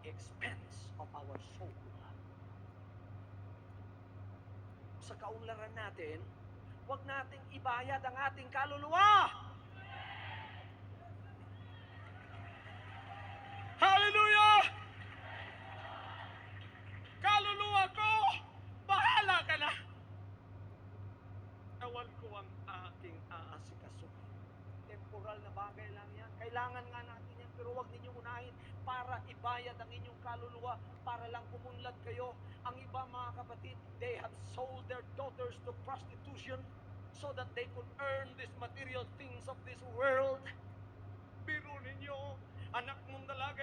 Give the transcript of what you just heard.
the expense of our soul. Sa kaunlaran natin, huwag nating ibayad ang ating kaluluwa. Hallelujah! Kaluluwa ko, bahala ka na. Ewan ko ang aking aasikaso. Temporal na bagay lang yan. Kailangan nga natin yan, pero huwag ninyong unahin para ibayad ang inyong kaluluwa, para lang kumunlad kayo. Ang iba, mga kapatid, they have sold their daughters to prostitution so that they could earn these material things of this world. Biro ninyo, anak mong dalaga